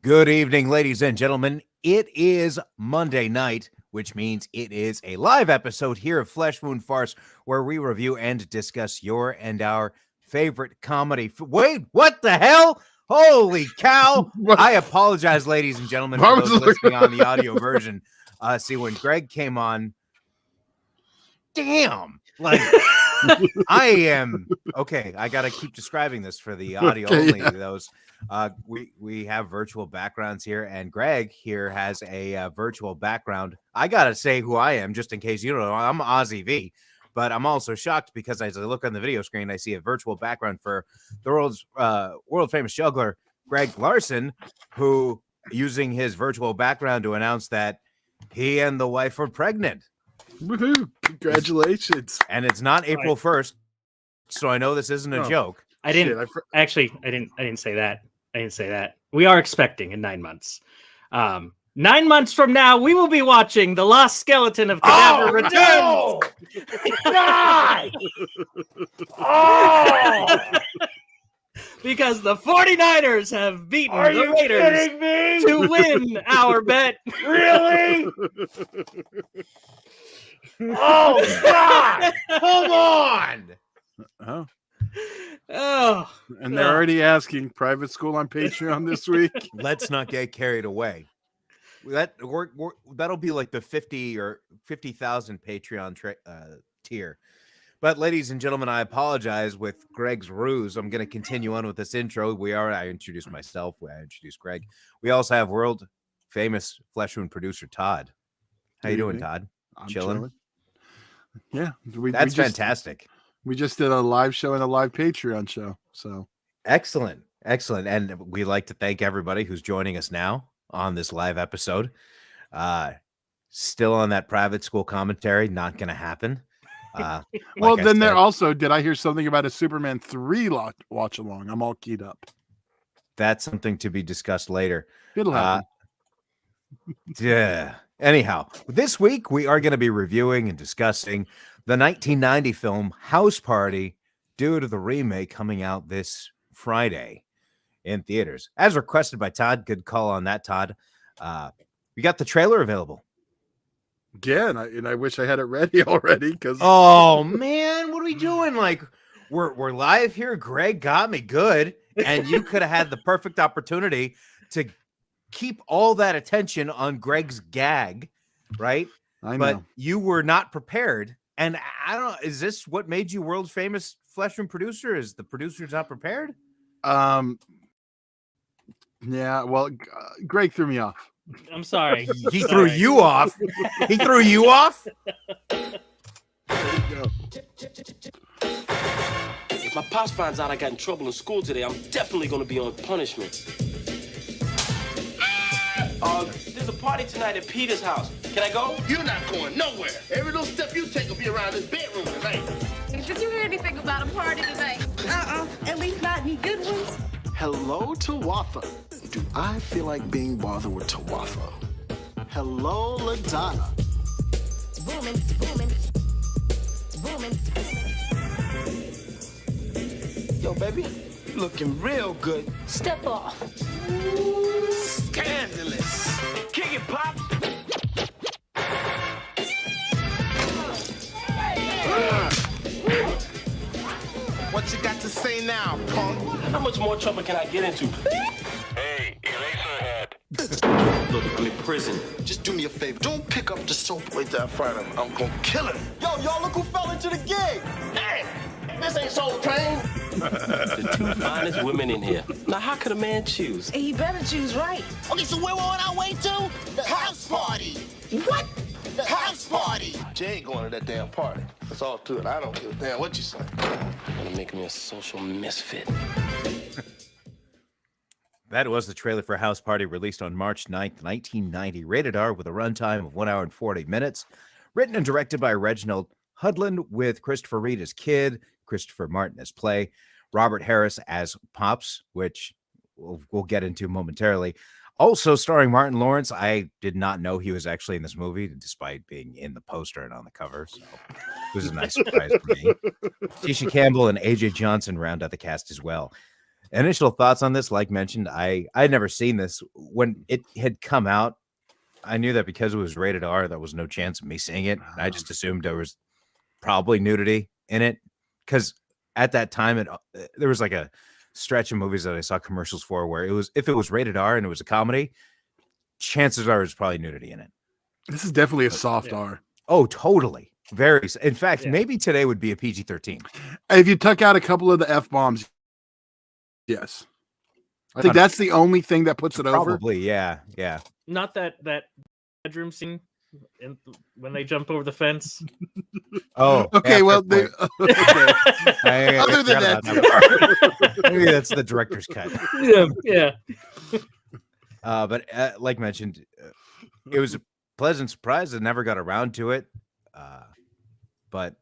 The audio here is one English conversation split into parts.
Good evening, ladies and gentlemen. It is Monday night, which means it is a live episode here of Flesh Wound Farce, where we review and discuss your and our favorite comedy. Wait, what the hell? Holy cow. I apologize, ladies and gentlemen, for those listening on the audio version. See, when Greg came on, damn, like I am okay. I gotta keep describing this for the audio only. Yeah. Those we have virtual backgrounds here, and Greg here has a virtual background. I gotta say who I am, just in case you don't know. I'm Ozzy V, but I'm also shocked because as I look on the video screen, I see a virtual background for the world famous juggler Greg Larson, who using his virtual background to announce that he and the wife are pregnant. Woohoo! Congratulations! And it's not April 1st, so I know this isn't a joke. I didn't say that. I didn't say that. We are expecting in 9 months. 9 months from now, we will be watching The Lost Skeleton of Cadaver Returns. No! God! Oh! Because the 49ers have beaten the Raiders to win our bet. Really? Oh, God! Come on! Oh, and they're already asking private school on Patreon this week. Let's not get carried away. That'll be like the 50 or 50,000 Patreon tier. But ladies and gentlemen, I apologize with Greg's ruse. I'm going to continue on with this intro. I introduced myself. I introduced Greg. We also have world famous Flesh Wound producer Todd. How you doing, Todd? I'm chilling. Yeah, that's fantastic. We just did a live show and a live Patreon show. So excellent. And we like to thank everybody who's joining us now on this live episode. Still on that private school commentary, not going to happen. Well, then there also, did I hear something about a Superman 3 watch along? I'm all keyed up. That's something to be discussed later. It'll happen. Yeah. Anyhow, this week we are going to be reviewing and discussing the 1990 film House Party due to the remake coming out this Friday in theaters. As requested by Todd. Good call on that, Todd. We got the trailer available. Yeah, and I wish I had it ready already. Because oh man, what are we doing? Like we're live here. Greg got me good, and you could have had the perfect opportunity to keep all that attention on Greg's gag, right? I know. But you were not prepared. And I don't know, is this what made you world famous Flesh Room producer? Is the producer's not prepared? Yeah, well, Greg threw me off. I'm sorry. He threw you off. He threw you off? If my pops finds out I got in trouble in school today, I'm definitely going to be on punishment. There's a party tonight at Peter's house. Can I go? You're not going nowhere. Every little step you take will be around this bedroom tonight. Did you hear anything about a party tonight? At least not any good ones. Hello, Tawatha. Do I feel like being bothered with Tawatha? Hello, LaDonna. Booming, booming, booming. Yo, baby, you looking real good. Step off. Scandalous. Kick it, Pop. What you got to say now, punk? How much more trouble can I get into? Hey, Eraserhead. Look, I'm in prison. Just do me a favor. Don't pick up the soap right there in front of him. I'm gonna kill him. Yo, y'all look who fell into the gig. Hey, this ain't Soul Train. The two finest women in here. Now, how could a man choose? He better choose right. Okay, so where we're on our way to? The house party. What? The house party. Jay ain't going to that damn party. That's all to it. I don't give a damn what you say. Gonna make me a social misfit. That was the trailer for House Party, released on March 9th, 1990. Rated R with a runtime of 1 hour and 40 minutes. Written and directed by Reginald Hudlin, with Christopher Reed as Kid, Christopher Martin as Play, Robert Harris as Pops, which we'll get into momentarily. Also starring Martin Lawrence. I did not know he was actually in this movie, despite being in the poster and on the cover. So it was a nice surprise for me. Tisha Campbell and AJ Johnson round out the cast as well. Initial thoughts on this, like mentioned, I had never seen this when it had come out. I knew that because it was rated R, there was no chance of me seeing it. I just assumed there was probably nudity in it, because at that time there was like a stretch of movies that I saw commercials for where if it was rated R and it was a comedy, chances are there's probably nudity in it. This is definitely a soft R. Oh, totally. Very. In fact, maybe today would be a PG-13. If you took out a couple of the F-bombs, yes. I think that's the only thing that puts it over. Probably, yeah. Not that bedroom scene when they jump over the fence. Oh, okay. Well, other than that, maybe that's the director's cut. Yeah. But like mentioned, it was a pleasant surprise. I never got around to it, but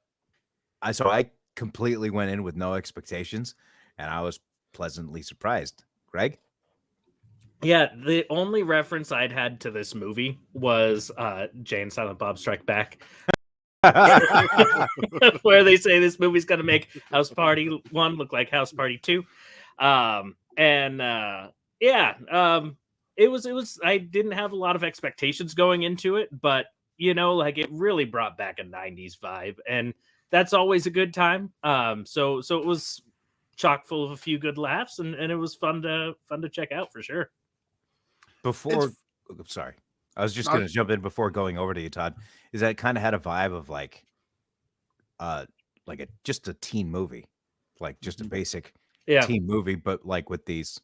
I completely went in with no expectations, and I was pleasantly surprised. Greg? Yeah, the only reference I'd had to this movie was Jay and Silent Bob Strike Back, where they say this movie's going to make House Party 1 look like House Party 2. It was I didn't have a lot of expectations going into it, but like it really brought back a 90s vibe, and that's always a good time. So it was chock full of a few good laughs, and it was fun to check out for sure. Sorry, I was just going to jump in before going over to you, Todd. Is that kind of had a vibe of like just a teen movie, like just a basic teen movie, but like with these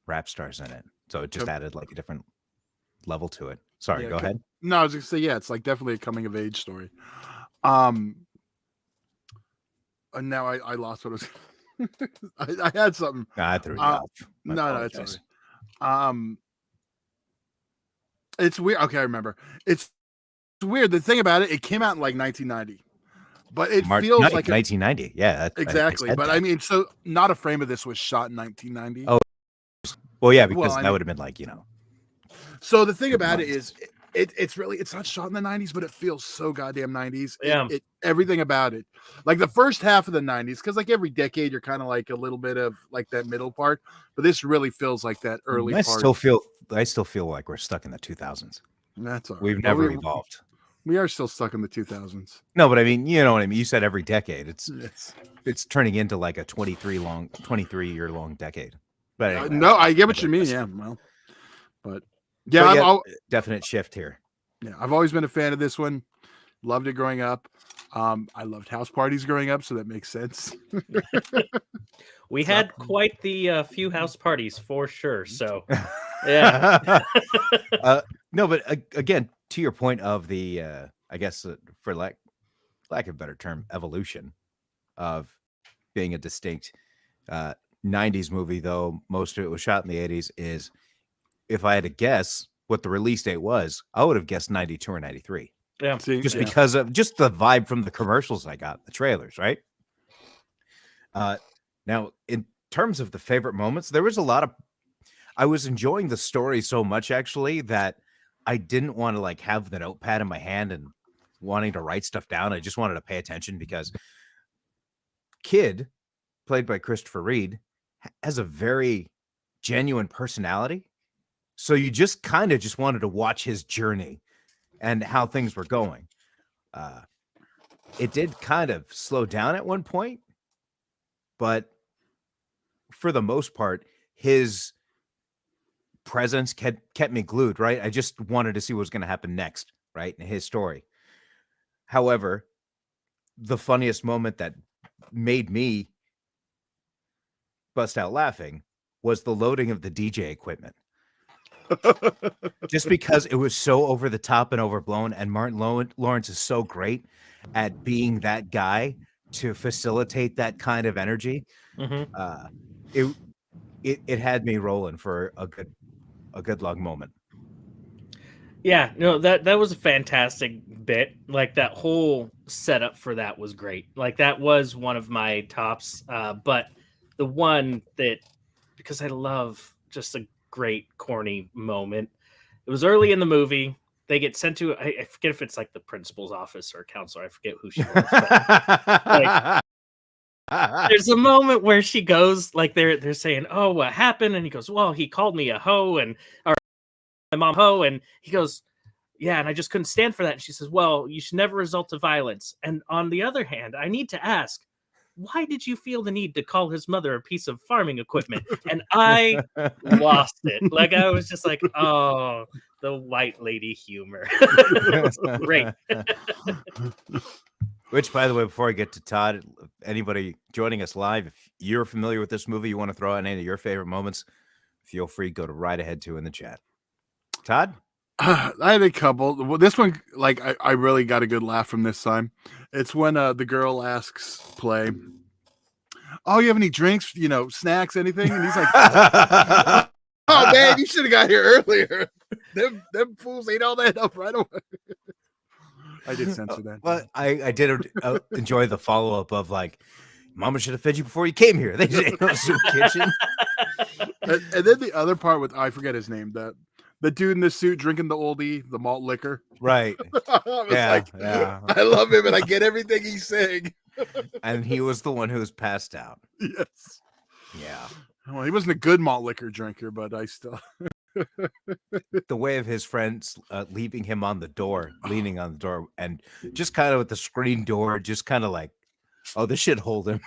rap stars in it. So it just added like a different level to it. Sorry, go ahead. No, I was going to say, it's like definitely a coming of age story. And now I lost what I was. I had something. I threw you off. No, it's all right. It's weird. Okay, I remember. It's weird. The thing about it, it came out in like 1990, but it feels like 1990. Yeah, exactly. But I mean, so Not a Frame of This was shot in 1990. Oh, well, yeah, because that would have been like So the thing about it is, it's not shot in the 90s, but it feels so goddamn 90s. Yeah, everything about it, like the first half of the 90s, because like every decade you're kind of like a little bit of like that middle part, but this really feels like that early part. I still feel like we're stuck in the 2000s. That's all right. We've never evolved. We are still stuck in the 2000s. No, but I mean, you know what I mean. You said every decade. It's turning into like a 23-year long decade. But anyway, no, I get what you mean. Yeah, well, but definite shift here. Yeah, I've always been a fan of this one. Loved it growing up. I loved house parties growing up, so that makes sense. We had quite the few house parties for sure. So, yeah. No, but again, to your point of the, I guess for lack of a better term, evolution of being a distinct 90s movie, though most of it was shot in the 80s, is if I had to guess what the release date was, I would have guessed 92 or 93. Yeah. Because of just the vibe from the commercials I got, the trailers, right? Now, in terms of the favorite moments, there was a lot of, I was enjoying the story so much actually that I didn't want to like have the notepad in my hand and wanting to write stuff down. I just wanted to pay attention because Kid, played by Christopher Reed, has a very genuine personality. So you just kind of just wanted to watch his journey and how things were going. It did kind of slow down at one point, but for the most part, his presence kept me glued, right? I just wanted to see what was going to happen next, right, in his story. However, the funniest moment that made me bust out laughing was the loading of the DJ equipment. Just because it was so over the top and overblown, and Martin Lawrence is so great at being that guy to facilitate that kind of energy. Mm-hmm. It had me rolling for a good long moment. Yeah, no, that was a fantastic bit. Like that whole setup for that was great. Like that was one of my tops. But the one that, because I love just a great corny moment. It was early in the movie. They get sent to, I forget if it's like the principal's office or counselor. I forget who she was. there's a moment where she goes like they're saying, "Oh, what happened?" And he goes, "Well, he called me a hoe or my mom hoe," and he goes, "Yeah, and I just couldn't stand for that." And she says, "Well, you should never resort to violence." And on the other hand, I need to ask, why did you feel the need to call his mother a piece of farming equipment? And I lost it. Like I was just like, oh, the white lady humor. It's great. Which, by the way, before I get to Todd, anybody joining us live, if you're familiar with this movie, you want to throw out any of your favorite moments, feel free, go to right ahead to in the chat. Todd? I had a couple. Well, this one, like, I really got a good laugh from this time. It's when the girl asks Play, "Oh, you have any drinks, snacks, anything?" And he's like, "Oh, man, you should have got here earlier. Them fools ate all that up right away." I did censor that. Well, I did enjoy the follow-up of, like, Mama should have fed you before you came here. They didn't know soup kitchen. And then the other part with, I forget his name, the dude in the suit drinking the oldie, the malt liquor. Right. Yeah. I love him and I get everything he's saying. And he was the one who was passed out. Yes. Yeah. Well, he wasn't a good malt liquor drinker, but I still. The way of his friends leaving him on the door, leaning on the door, and just kind of with the screen door, just kind of like, oh, this should hold him.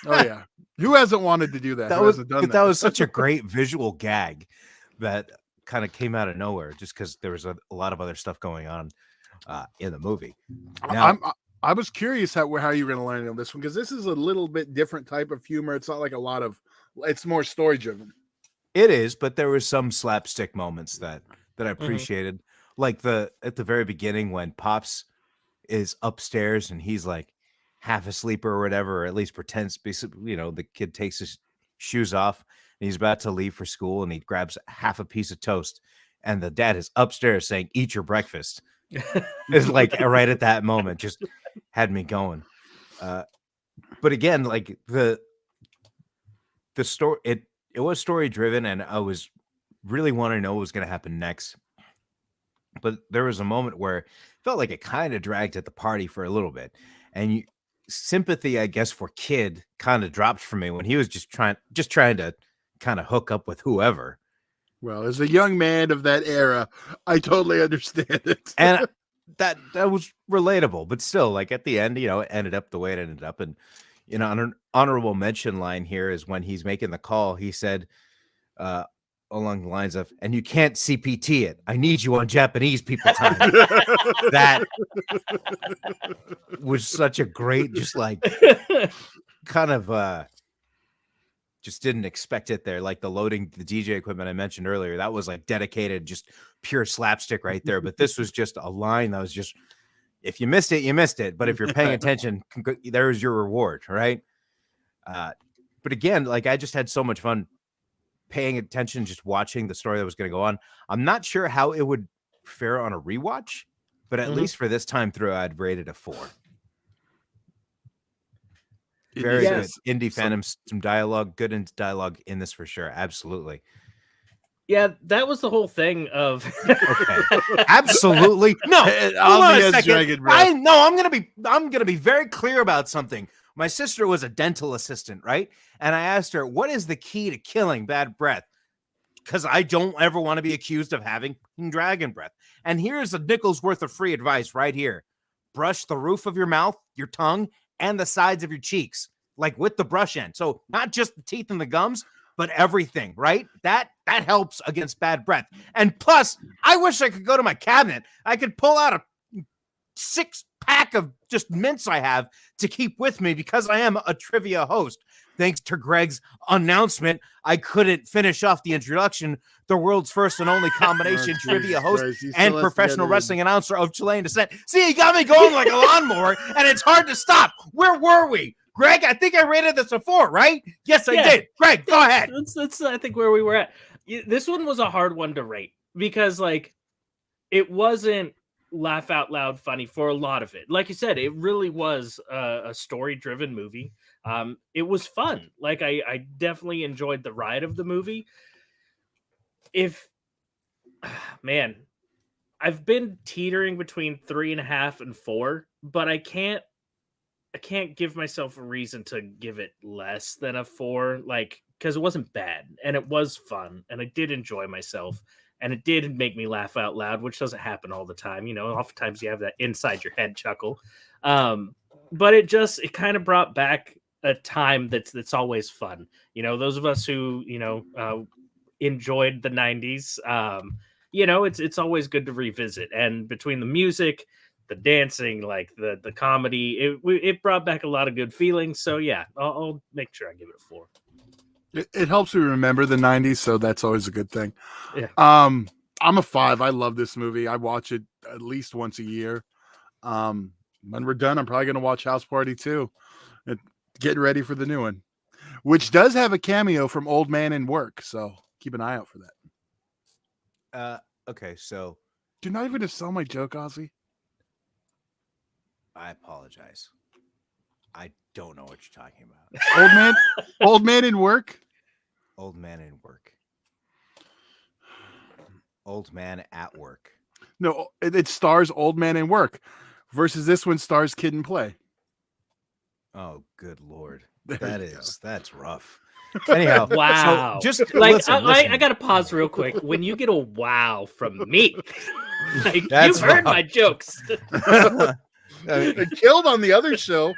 Oh, yeah. Who hasn't wanted to do that? That was such a great visual gag that kind of came out of nowhere just because there was a lot of other stuff going on in the movie. Now, I was curious how you're going to learn on this one, because this is a little bit different type of humor. It's not like it's more story driven. It is, but there were some slapstick moments that I appreciated. Like at the very beginning when Pops is upstairs and he's like half asleep or whatever, or at least pretends to be, the kid takes his shoes off and he's about to leave for school and he grabs half a piece of toast and the dad is upstairs saying, "Eat your breakfast." It's like right at that moment just had me going. But again, like the story, it was story driven and I was really wanting to know what was going to happen next. But there was a moment where it felt like it kind of dragged at the party for a little bit. And sympathy, I guess, for Kid kind of dropped for me when he was just trying to kind of hook up with whoever. Well, as a young man of that era, I totally understand it. And that was relatable, but still, like at the end, it ended up the way it ended up. And, on an honorable mention line here is when he's making the call, he said, along the lines of, "And you can't CPT it. I need you on Japanese people time." That was such a great, just like kind of just didn't expect it there. Like the DJ equipment I mentioned earlier, that was like dedicated, just pure slapstick right there. But this was just a line that was just, if you missed it, you missed it. But if you're paying attention, there's your reward, right? But again, like I just had so much fun paying attention, just watching the story that was going to go on. I'm not sure how it would fare on a rewatch, but at least for this time through, I'd rate it a 4. Very good. Indie Phantom, some dialogue, good dialogue in this for sure. Absolutely. Yeah, that was the whole thing of. Okay. Absolutely. No. Hold on a second. I'm gonna be very clear about something. My sister was a dental assistant, right? And I asked her, "What is the key to killing bad breath?" Because I don't ever want to be accused of having dragon breath. And here's a nickel's worth of free advice right here. Brush the roof of your mouth, your tongue, and the sides of your cheeks, like with the brush end. So not just the teeth and the gums, but everything, right? That helps against bad breath. And plus, I wish I could go to my cabinet. I could pull out a 6-pack of just mints I have to keep with me because I am a trivia host. Thanks to Greg's announcement, I couldn't finish off the introduction. The world's first and only combination trivia host and professional wrestling announcer of Chilean descent. See, he got me going like a lawnmower, and it's hard to stop. Where were we? Greg, I think I rated this a 4, right? Yes, I did. Greg, go ahead. That's I think where we were at. This one was a hard one to rate because, like, it wasn't laugh out loud funny for a lot of it. Like you said, it really was a story driven movie. It was fun. Like I definitely enjoyed the ride of the movie. Man, I've been teetering between 3.5 and 4, but I can't I can't give myself a reason to give it less than a 4, like, because it wasn't bad and it was fun and I did enjoy myself and it did make me laugh out loud, which doesn't happen all the time. You know, oftentimes you have that inside your head chuckle. But it kind of brought back a time that's always fun. You know, those of us who, enjoyed the 90s, it's always good to revisit. And between the music, the dancing, like the comedy, it brought back a lot of good feelings. So yeah, I'll make sure I give it a 4. It helps me remember the 90s, so that's always a good thing. Yeah. I'm a 5. I love this movie. I watch it at least once a year. When we're done, I'm probably going to watch House Party 2. Getting ready for the new one, which does have a cameo from Old Man in Work, so keep an eye out for that. Okay, so do not even sell my joke, Ozzy. I apologize. I don't know what you're talking about. Old Man in Work? Old Man in Work. Old Man at Work. No, it stars Old Man in Work versus this one stars Kid and Play. Oh, good Lord. That's rough. Anyhow, wow. So just like, listen. I got to pause real quick. When you get a wow from me, like, That's you've heard rough. my jokes. It killed on the other show.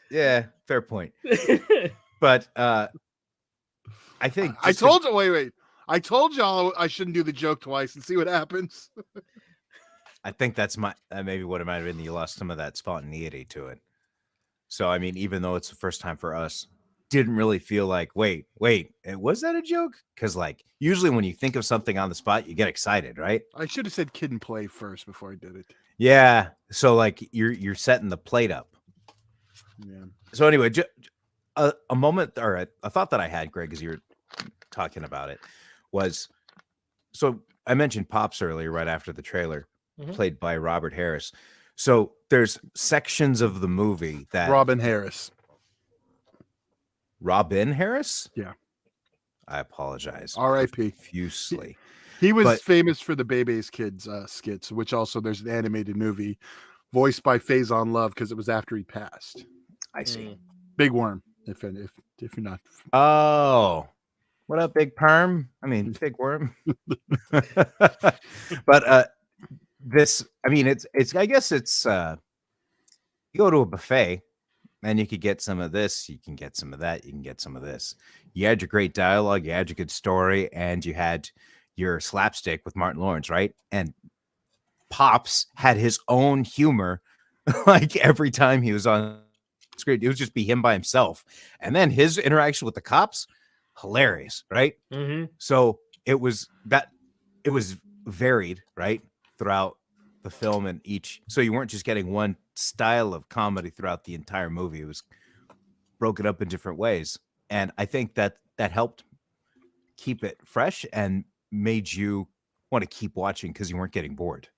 Yeah, fair point. But I think I told you. Wait. I told y'all I shouldn't do the joke twice and see what happens. I think that maybe what it might have been. You lost some of that spontaneity to it. So I mean, even though it's the first time for us, didn't really feel like wait, was that a joke? Because like usually when you think of something on the spot, you get excited, right? I should have said Kid and Play first before I did it. Yeah. So like you're setting the plate up. Yeah. So anyway, a moment or a thought that I had, Greg, as you were talking about it, was so I mentioned Pops earlier, right after the trailer, played by Robert Harris. So there's sections of the movie that Robin Harris. Robin Harris? Yeah. I apologize. R.I.P. profusely. He was famous for the Bebe's Kids skits, which also there's an animated movie voiced by Faison Love because it was after he passed. I see. Big Worm, if you're not. Oh, what up, Big Perm? I mean, Big Worm. But this, I mean, it's. I guess it's. You go to a buffet, and you could get some of this. You can get some of that. You can get some of this. You had your great dialogue. You had your good story, and you had your slapstick with Martin Lawrence, right? And Pops had his own humor, like every time he was on screen. It would just be him by himself, and then his interaction with the cops, hilarious, right? Mm-hmm. So it was varied, right, throughout the film and each. So you weren't just getting one style of comedy throughout the entire movie. It was broken up in different ways, and I think that helped keep it fresh and made you want to keep watching because you weren't getting bored.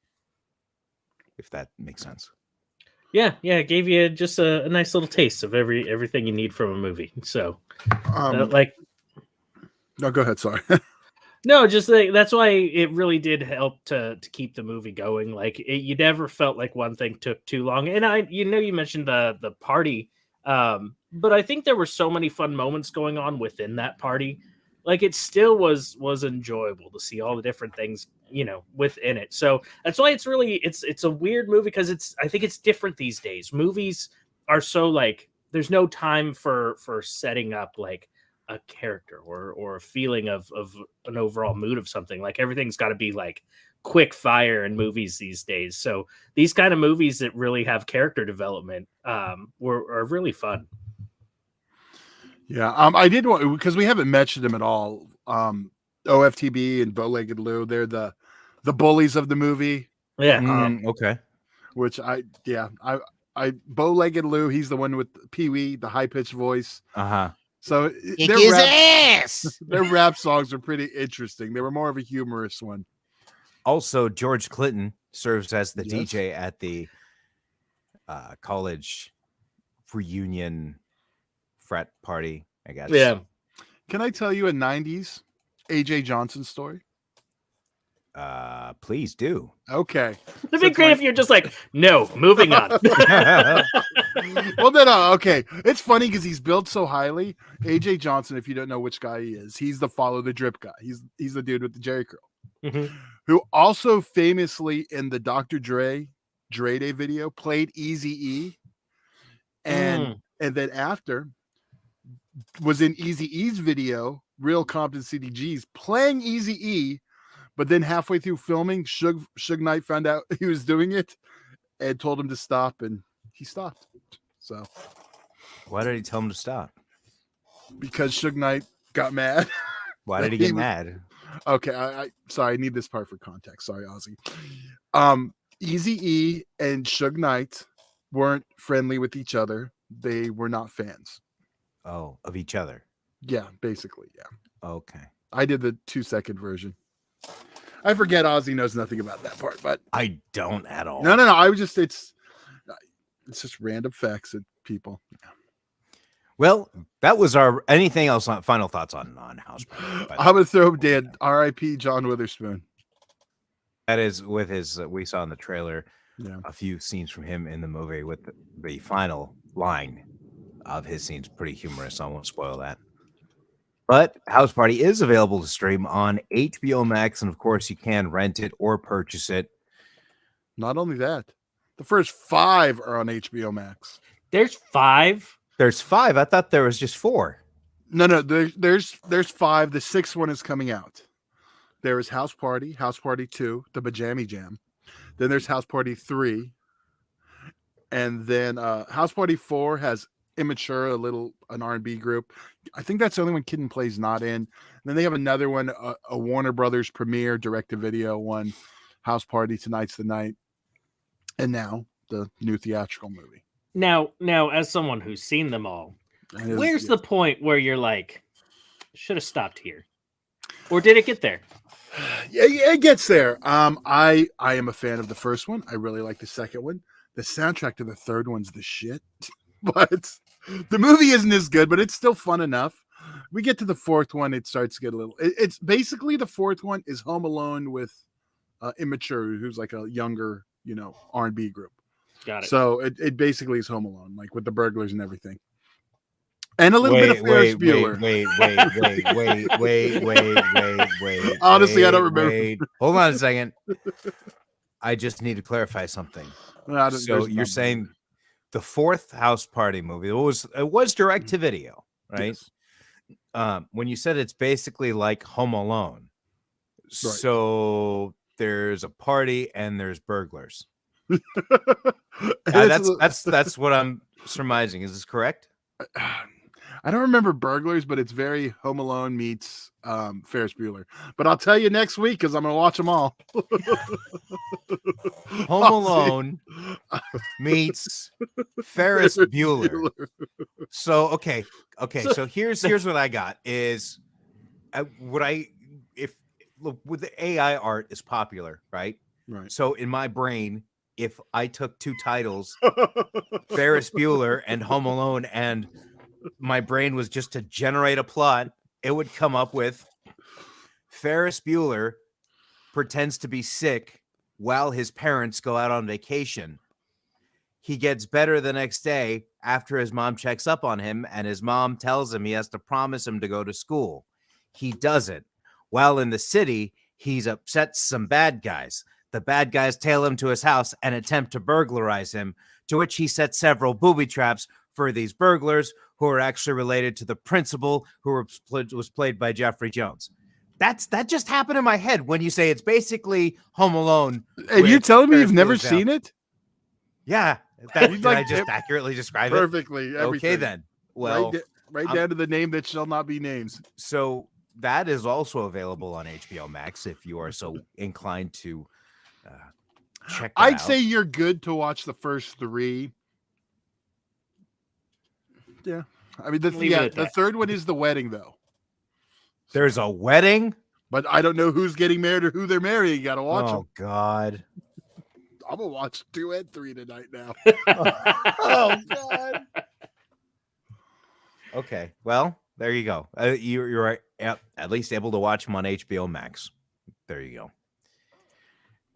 If that makes sense. Yeah, it gave you just a nice little taste of everything you need from a movie. So, like, no, go ahead. Sorry. No, just that's why it really did help to keep the movie going. Like, you never felt like one thing took too long. And you mentioned the party, but I think there were so many fun moments going on within that party. Like, it still was enjoyable to see all the different things, within it. So that's why it's a weird movie because I think it's different these days. Movies are so like there's no time for setting up like a character or a feeling of an overall mood of something. Like, everything's got to be like quick fire in movies these days. So these kind of movies that really have character development are really fun. Yeah, I did want, because we haven't mentioned them at all. OFTB and Bow-Legged Lou, they're the bullies of the movie. Yeah. Okay. Which I Bow-Legged Lou, he's the one with Pee-wee, the high pitched voice. So their rap songs are pretty interesting. They were more of a humorous one. Also, George Clinton serves as the DJ at the college reunion frat party, I guess. Yeah. Can I tell you a 90s AJ Johnson story? Please do. Okay. It'd be great if you're just like, no, moving on. Well, then, okay. It's funny because he's built so highly. AJ Johnson, if you don't know which guy he is, he's the follow the drip guy. He's the dude with the Jerry curl, who also famously in the Dr. Dre Day video played Eazy-E, and then after was in Eazy-E's video, Real Compton CDGs, playing Eazy-E. But then halfway through filming, Suge Knight found out he was doing it and told him to stop, and he stopped. So, why did he tell him to stop? Because Suge Knight got mad. Why did he get mad? Okay, I sorry, I need this part for context. Sorry, Ozzy. Eazy-E and Suge Knight weren't friendly with each other. They were not fans. Oh, of each other. Yeah, basically, yeah. Okay. I did the 2-second version. I forget Ozzy knows nothing about that part, but I don't at all. No. I was just it's just random facts that people. Well, that was our anything else on final thoughts on House Party? I'm gonna throw dead. R.I.P. John Witherspoon. That is with his. We saw in the trailer Yeah. a few scenes from him in the movie with the final line of his scenes. Pretty humorous. I won't spoil that. But House Party is available to stream on HBO Max, and of course, you can rent it or purchase it. Not only that, the first 5 are on HBO Max. There's 5. There's 5. I thought there was just 4. No. There's 5. The 6th one is coming out. There is House Party 2, the Bajammy Jam. Then there's House Party 3, and then House Party 4 has Immature, an R&B group. I think that's the only one Kid and Play's not in. And then they have another one, a Warner Brothers premiere direct-to-video one, House Party, Tonight's the Night, and now the new theatrical movie. Now, as someone who's seen them all, where's the point where you're like, should have stopped here, or did it get there? Yeah, it gets there. I am a fan of the first one. I really like the second one. The soundtrack to the third one's the shit, but the movie isn't as good, but it's still fun enough. We get to the fourth one, it starts to get a little. It's basically the fourth one is Home Alone with Immature, who's like a younger, R&B group. Got it. So it basically is Home Alone, like with the burglars and everything. And a little bit of Ferris Bueller. Wait. Honestly, I don't remember. Hold on a second. I just need to clarify something. So you're saying the fourth House Party movie, it was direct to video, right? Yes. When you said it's basically like Home Alone, right. So there's a party and there's burglars. That's what I'm surmising. Is this correct? I don't remember burglars, but it's very Home Alone meets Ferris Bueller. But I'll tell you next week because I'm going to watch them all. Home Alone meets Ferris Bueller. So okay. So here's what I got is with the AI art is popular, right? Right. So in my brain, if I took two titles, Ferris Bueller and Home Alone, and my brain was just to generate a plot, it would come up with Ferris Bueller pretends to be sick while his parents go out on vacation. He gets better the next day after his mom checks up on him, and his mom tells him he has to promise him to go to school. He doesn't. While in the city, he's upset some bad guys. The bad guys tail him to his house and attempt to burglarize him, to which he sets several booby traps for these burglars who are actually related to the principal who was played by Jeffrey Jones. That just happened in my head when you say it's basically Home Alone. And you're telling me you've never seen it? Yeah. Did I just accurately describe perfectly, it? Everything. Okay, then. Well, right down to the name that shall not be named. So that is also available on HBO Max if you are so inclined to check that out. Say you're good to watch the first 3. Yeah. I mean, the third one is the wedding, though. There's a wedding? But I don't know who's getting married or who they're marrying. You got to watch them. Oh, God. I'm going to watch 2 and 3 tonight now. Oh, God. Okay. Well, there you go. You're at least able to watch them on HBO Max. There you go.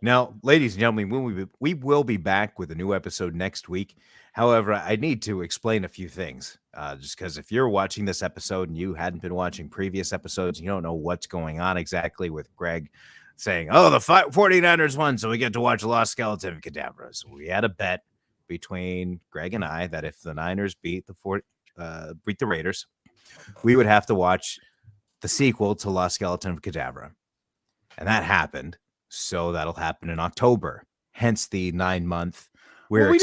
Now, ladies and gentlemen, we will be back with a new episode next week. However, I need to explain a few things, just because if you're watching this episode and you hadn't been watching previous episodes, you don't know what's going on exactly with Greg saying, oh, the 49ers won, so we get to watch Lost Skeleton Cadavra. So we had a bet between Greg and I that if the Niners beat the Raiders, we would have to watch the sequel to Lost Skeleton Cadavra. And that happened. So that'll happen in October. Hence the 9-month. We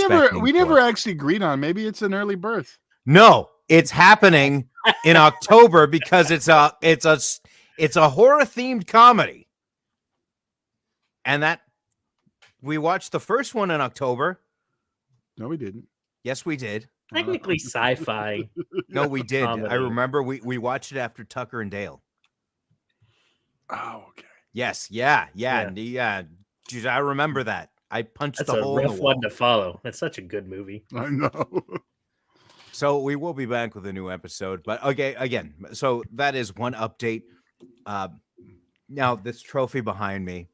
never actually agreed on. Maybe it's an early birth. No, it's happening in October because it's a horror themed comedy. And that we watched the first one in October. No, we didn't. Yes, we did. Technically sci-fi. No, we did. Comedy. I remember we watched it after Tucker and Dale. Oh, okay. Yes, yeah. Geez, I remember that. I punched That's the a hole in the rough wall. one to follow. That's such a good movie. I know. So we will be back with a new episode. But okay, again, so that is one update. Now this trophy behind me.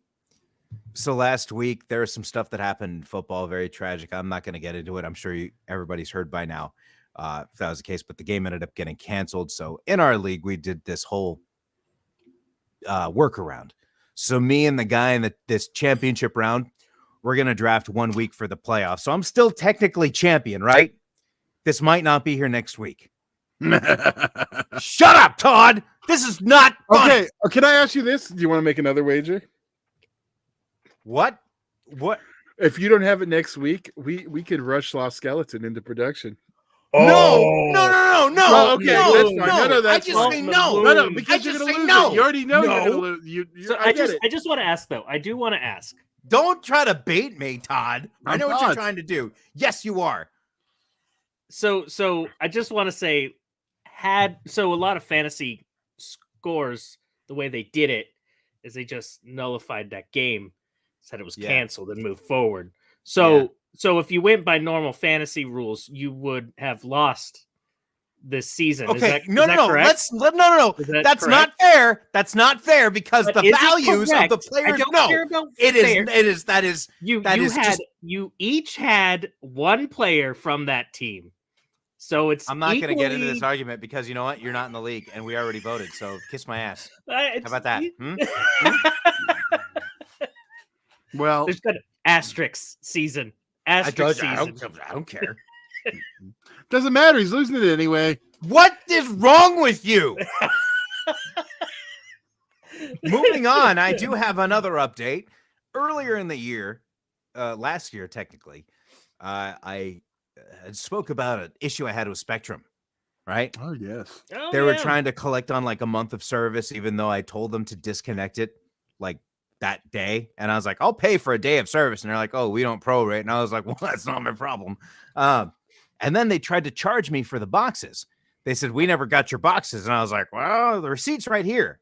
So last week there was some stuff that happened in football, very tragic. I'm not going to get into it. I'm sure everybody's heard by now if that was the case. But the game ended up getting canceled. So in our league, we did this whole workaround. So me and the guy in this championship round, we're going to draft 1 week for the playoffs. So I'm still technically champion, right? This might not be here next week. Shut up, Todd. This is not fun. Okay. Can I ask you this? Do you want to make another wager? What? If you don't have it next week, we could rush Lost Skeleton into production. No. Well, okay, that's fine. No, that's I just fine. say no. No, because you're just going to say lose no. it. You already know No. you're going to lose. So I just want to ask though. I do want to ask. Don't try to bait me, Todd. I know I'm what you're not. trying to do. Yes, you are. So I just want to say, a lot of fantasy scores, the way they did it is they just nullified that game, said it was canceled and moved forward. So if you went by normal fantasy rules, you would have lost this season. Okay, Is no. that correct? No. Is that That's correct? not fair. That's not fair because But the is it values of the correct? players. I don't No, care about it fair. is. That is. You each had one player from that team. So it's I'm not going to get into this equally- argument because you know what? You're not in the league, and we already voted. So kiss my ass. How How about that? Well, There's got asterisk season. Asterisk season. I don't care. doesn't matter. He's losing it anyway. What is wrong with you? Moving on, I do have another update. Earlier in the year, last year technically, I spoke about an issue I had with Spectrum, right? Oh, yes. Oh, They were yeah. trying to collect on like a month of service, even though I told them to disconnect it like that day. And I was like, I'll pay for a day of service. And they're like, oh, we don't prorate. And I was like, well, that's not my problem. And then they tried to charge me for the boxes. They said, we never got your boxes. And I was like, well, the receipt's right here.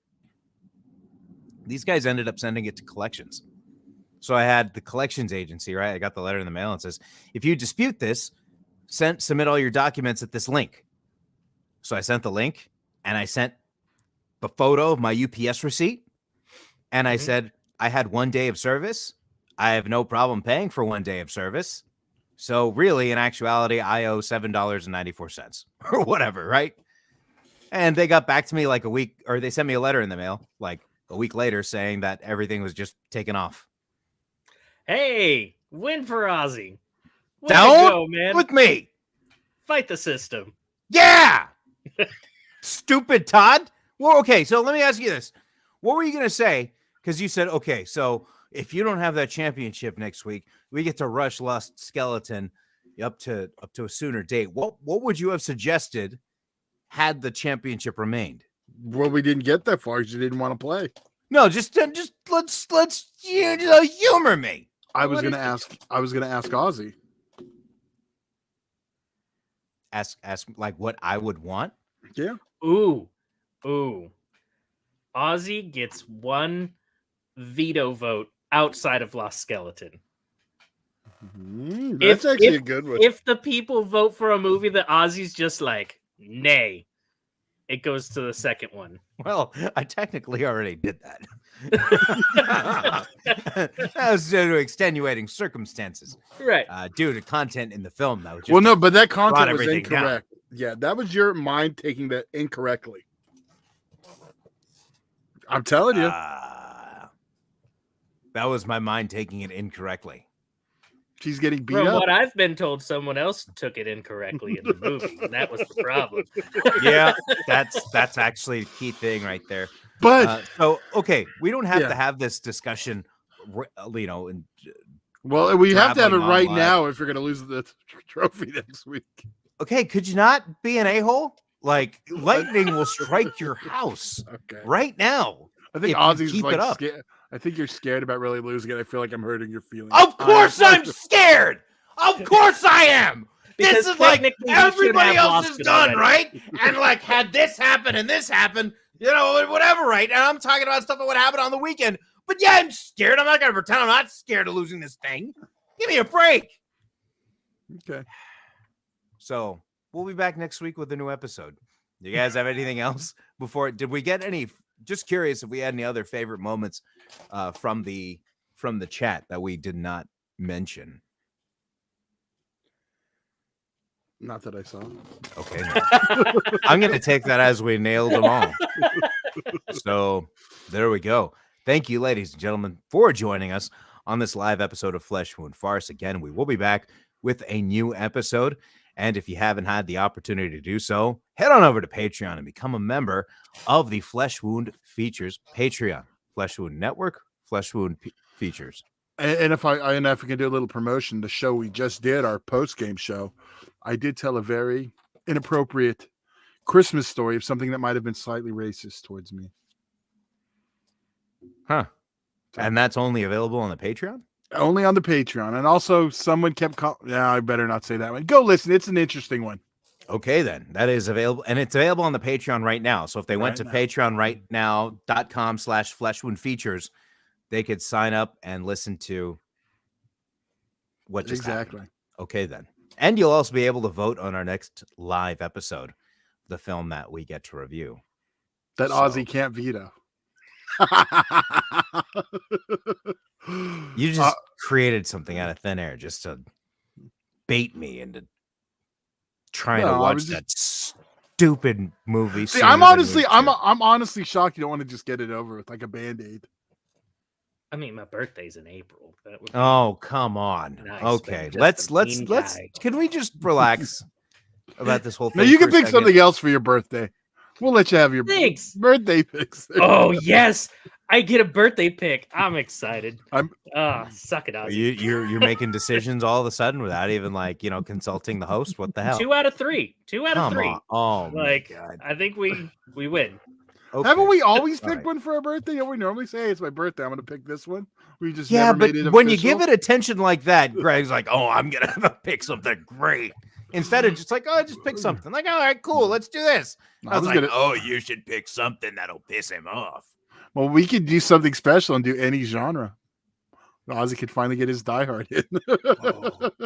These guys ended up sending it to collections. So I had the collections agency, right? I got the letter in the mail and says, if you dispute this, submit all your documents at this link. So I sent the link and I sent the photo of my UPS receipt. And I said, I had 1 day of service. I have no problem paying for 1 day of service. So really, in actuality, I owe $7.94 or whatever, right? And they got back to me like a week, or they sent me a letter in the mail like a week later saying that everything was just taken off. Hey, win for Ozzy. Way Down to go, man. with me. Fight the system. Yeah. Stupid Todd. Well, okay, so let me ask you this. What were you going to say? Because you said, okay, so if you don't have that championship next week, we get to rush Lost Skeleton up to a sooner date. What would you have suggested had the championship remained? Well, we didn't get that far because you didn't want to play. No, just let's humor me. I was gonna ask Ozzy. Ask like what I would want. Yeah. Ooh. Ozzy gets one veto vote outside of Lost Skeleton. That's actually a good one. If the people vote for a movie that Ozzy's just like, nay, it goes to the second one. Well, I technically already did that. That was due to extenuating circumstances. Right. Due to content in the film that was just Well, no, but that brought content was everything down. incorrect. Yeah, that was your mind taking that incorrectly. I'm telling you. That was my mind taking it incorrectly. She's getting beat From up. what I've been told, someone else took it incorrectly in the movie, and that was the problem. Yeah, that's actually the key thing right there. But so okay, we don't have Yeah. to have this discussion, you know. And well, we have to have it traveling right on now if you're going to lose the trophy next week. okay, could you not be an a-hole? Like lightning will strike your house Okay. right now. I think if you Ozzy's keep like it up. scared. I think you're scared about really losing it. I feel like I'm hurting your feelings. Of course, I'm scared. Of course, I am. Because This is like technically he should everybody have else lost is it done, already. right? And like, had this happen and this happen, you know, whatever, right? And I'm talking about stuff that would happen on the weekend. But yeah, I'm scared. I'm not going to pretend I'm not scared of losing this thing. Give me a break. Okay. So we'll be back next week with a new episode. You guys have anything else before? Did we get any? Just curious if we had any other favorite moments from the chat that we did not mention. Not that I saw. Okay, I'm going to take that as we nailed them all. So there we go. Thank you, ladies and gentlemen, for joining us on this live episode of Flesh Wound Farce. Again, we will be back with a new episode. And if you haven't had the opportunity to do so, head on over to Patreon and become a member of the Flesh Wound Features Patreon. Flesh Wound Network, Flesh Wound Features. And if I can do a little promotion, the show we just did, our post-game show, I did tell a very inappropriate Christmas story of something that might have been slightly racist towards me. Huh. And that's only available on the Patreon? Only on the Patreon. And also someone kept yeah, I better not say that one. Go listen. It's an interesting one. Okay, then. That is available. And it's available on the Patreon right now. So if they went to patreonrightnow.com/fleshwoundfeatures, they could sign up and listen to what just happened. Okay, then. And you'll also be able to vote on our next live episode, the film that we get to review. That Ozzy can't veto. You just created something out of thin air just to bait me into trying to watch that stupid movie. See, I'm honestly shocked you don't want to just get it over with like a Band-Aid. I mean, my birthday's in April. That would be Oh, come on. nice, Okay, but let's just a mean guy. can we just relax about this whole thing? No, you for can a pick second? something else for your birthday. We'll let you have your Thanks. birthday picks. Oh yes, I get a birthday pick. I'm excited. Suck it out. You're making decisions all of a sudden without even consulting the host. What the hell? 2 out of 3. 2 out of 3. On. Oh Like my God. I think we win. Okay. Haven't we always All picked right. one for our birthday? Don't we normally say, hey, it's my birthday, I'm going to pick this one? We just Yeah, never but made it when you official? give it attention like that, Greg's like, "Oh, I'm gonna pick something great." Instead of just like, "Oh, just pick something." Like, "All right, cool, let's do this." I was like, "Oh, you should pick something that'll piss him off." Well, we could do something special and do any genre. Ozzy could finally get his Die Hard in.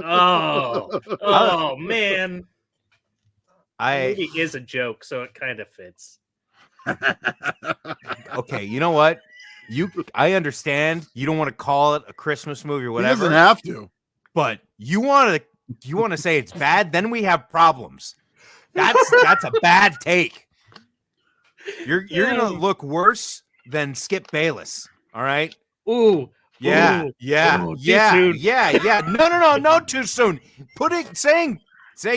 Oh man. I The movie is a joke, so it kind of fits. okay, you know what? I understand you don't want to call it a Christmas movie or He whatever. doesn't have to. But you want to say it's bad, then we have problems. That's a bad take. You're gonna look worse than Skip Bayless. All right. Ooh. Yeah. Ooh. Yeah. Ooh, too Yeah. soon. Yeah. No, too soon. Saying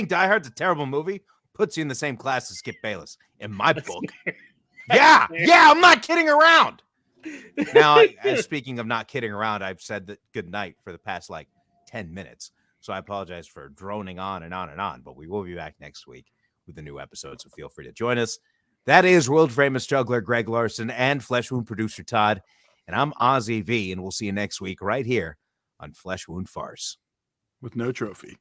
Die Hard's a terrible movie puts you in the same class as Skip Bayless in my book. Yeah. I'm not kidding around. Now, speaking of not kidding around, I've said that good night for the past 10 minutes. So I apologize for droning on and on and on, but we will be back next week with a new episode. So feel free to join us. That is world famous juggler Greg Larson and Flesh Wound producer Todd. And I'm Ozzy V, and we'll see you next week right here on Flesh Wound Farce. With no trophy.